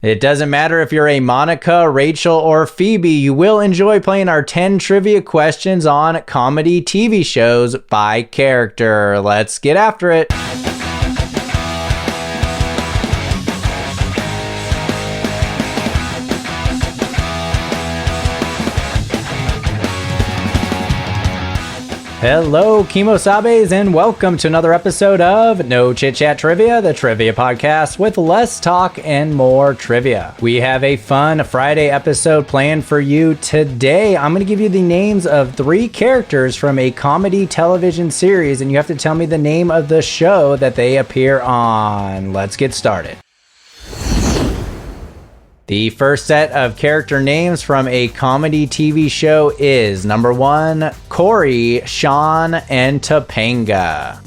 It doesn't matter if you're a Monica, Rachel, or Phoebe, you will enjoy playing our 10 trivia questions on comedy TV shows by character. Let's get after it. Hello, Kimosabes, and welcome to another episode of No Chit Chat Trivia, the trivia podcast with less talk and more trivia. We have a fun Friday episode planned for you today. I'm going to give you the names of 3 characters from a comedy television series, and you have to tell me the name of the show that they appear on. Let's get started. The first set of character names from a comedy TV show is number 1, Corey, Sean, and Topanga.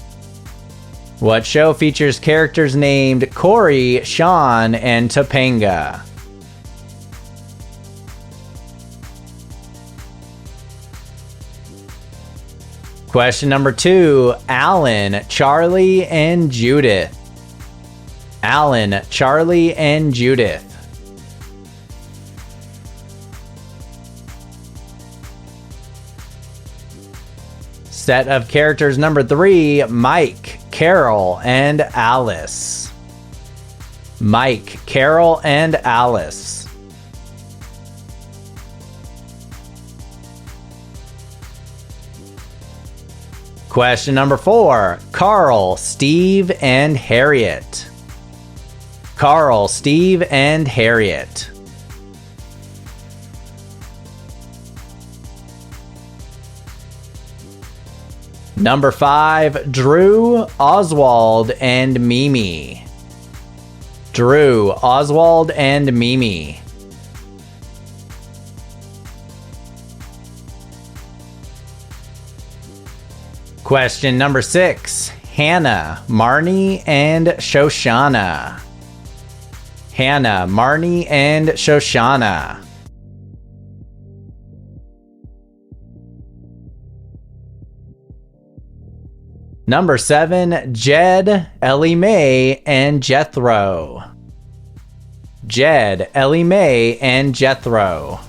What show features characters named Corey, Sean, and Topanga? Question number 2, Alan, Charlie, and Judith. Alan, Charlie, and Judith. Set of characters number 3, Mike, Carol, and Alice. Mike, Carol, and Alice. Question number 4, Carl, Steve, and Harriet. Carl, Steve, and Harriet. Number 5, Drew, Oswald, and Mimi. Drew, Oswald, and Mimi. Question number 6, Hannah, Marnie, and Shoshana. Hannah, Marnie, and Shoshana. Number 7, Jed, Ellie Mae, and Jethro. Jed, Ellie Mae, and Jethro.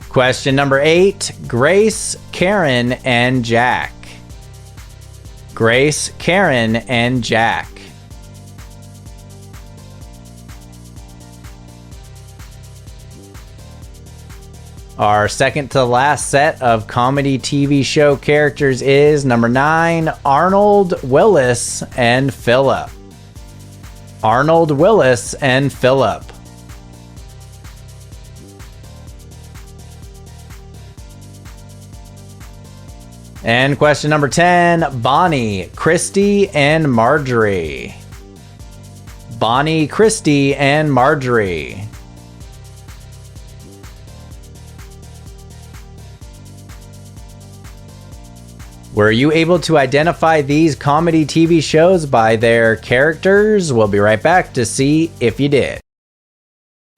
Question number 8, Grace, Karen, and Jack. Grace, Karen, and Jack. Our second to last set of comedy TV show characters is number 9, Arnold, Willis, and Philip. Arnold, Willis, and Philip. And question number 10, Bonnie, Christy, and Marjorie. Bonnie, Christy, and Marjorie. Were you able to identify these comedy TV shows by their characters? We'll be right back to see if you did.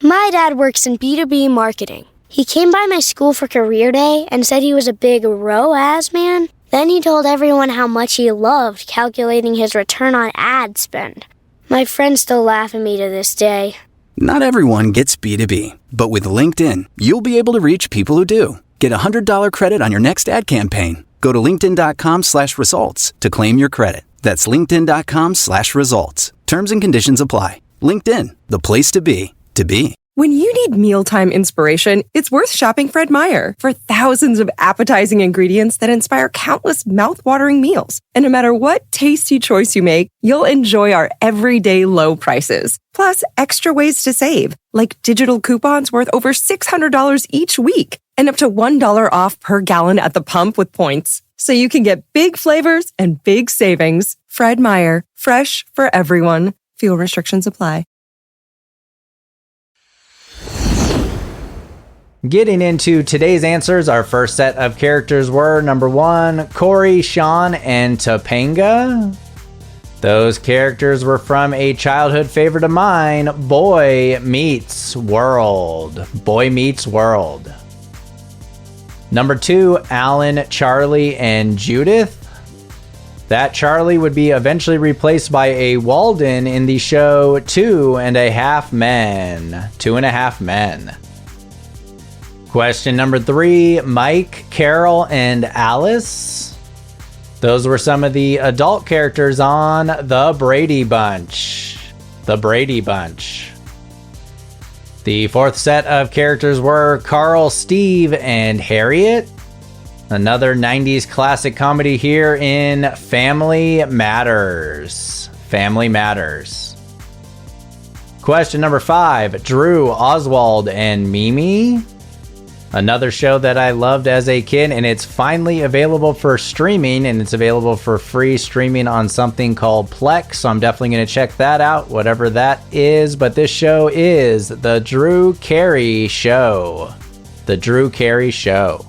My dad works in B2B marketing. He came by my school for career day and said he was a big ROAS man. Then he told everyone how much he loved calculating his return on ad spend. My friends still laugh at me to this day. Not everyone gets B2B, but with LinkedIn, you'll be able to reach people who do. Get a $100 credit on your next ad campaign. Go to linkedin.com/results to claim your credit. That's linkedin.com/results. Terms and conditions apply. LinkedIn, the place to be, to be. When you need mealtime inspiration, it's worth shopping Fred Meyer for thousands of appetizing ingredients that inspire countless mouth-watering meals. And no matter what tasty choice you make, you'll enjoy our everyday low prices. Plus, extra ways to save, like digital coupons worth over $600 each week and up to $1 off per gallon at the pump with points. So you can get big flavors and big savings. Fred Meyer, fresh for everyone. Fuel restrictions apply. Getting into today's answers, our first set of characters were number 1, Corey, Sean, and Topanga. Those characters were from a childhood favorite of mine, Boy Meets World. Boy Meets World. Number 2, Alan, Charlie, and Judith. That Charlie would be eventually replaced by a Walden in the show 2.5 Men. 2.5 Men. Question number 3, Mike, Carol, and Alice. Those were some of the adult characters on The Brady Bunch. The Brady Bunch. The fourth set of characters were Carl, Steve, and Harriet. Another 90s classic comedy here in Family Matters. Family Matters. Question number 5, Drew, Oswald, and Mimi. Another show that I loved as a kid, and it's finally available for streaming, and it's available for free streaming on something called Plex, so I'm definitely going to check that out, whatever that is. But this show is The Drew Carey Show. The Drew Carey Show.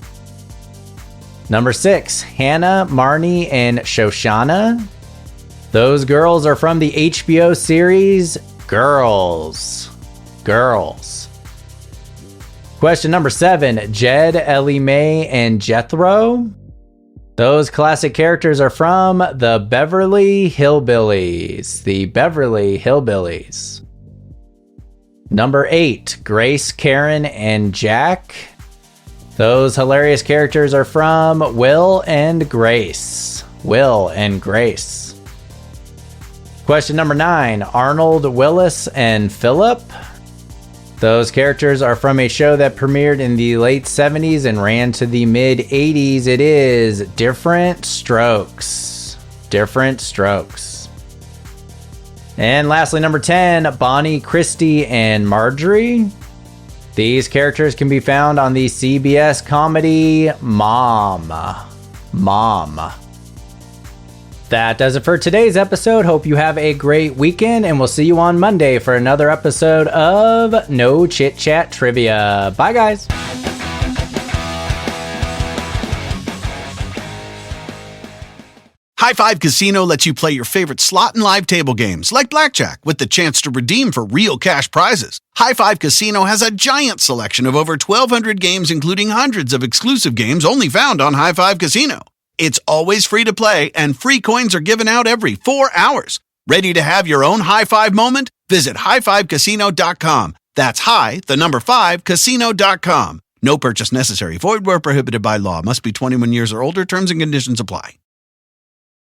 Number 6, Hannah, Marnie, and Shoshana. Those girls are from the HBO series Girls. Girls. Question number 7, Jed, Ellie Mae, and Jethro. Those classic characters are from the Beverly Hillbillies. The Beverly Hillbillies. Number 8, Grace, Karen, and Jack. Those hilarious characters are from Will and Grace. Will and Grace. Question number 9, Arnold, Willis, and Philip. Those characters are from a show that premiered in the late 70s and ran to the mid 80s. It is Different Strokes. Different Strokes. And lastly, number 10, Bonnie, Christy, and Marjorie. These characters can be found on the CBS comedy Mom. Mom. That does it for today's episode. Hope you have a great weekend, and we'll see you on Monday for another episode of No Chit Chat Trivia. Bye, guys. High Five Casino lets you play your favorite slot and live table games like blackjack with the chance to redeem for real cash prizes. High Five Casino has a giant selection of over 1,200 games, including hundreds of exclusive games only found on High Five Casino. It's always free to play, and free coins are given out every 4 hours. Ready to have your own high five moment? Visit highfivecasino.com. That's high, the number 5, casino.com. No purchase necessary. Void where prohibited by law. Must be 21 years or older. Terms and conditions apply.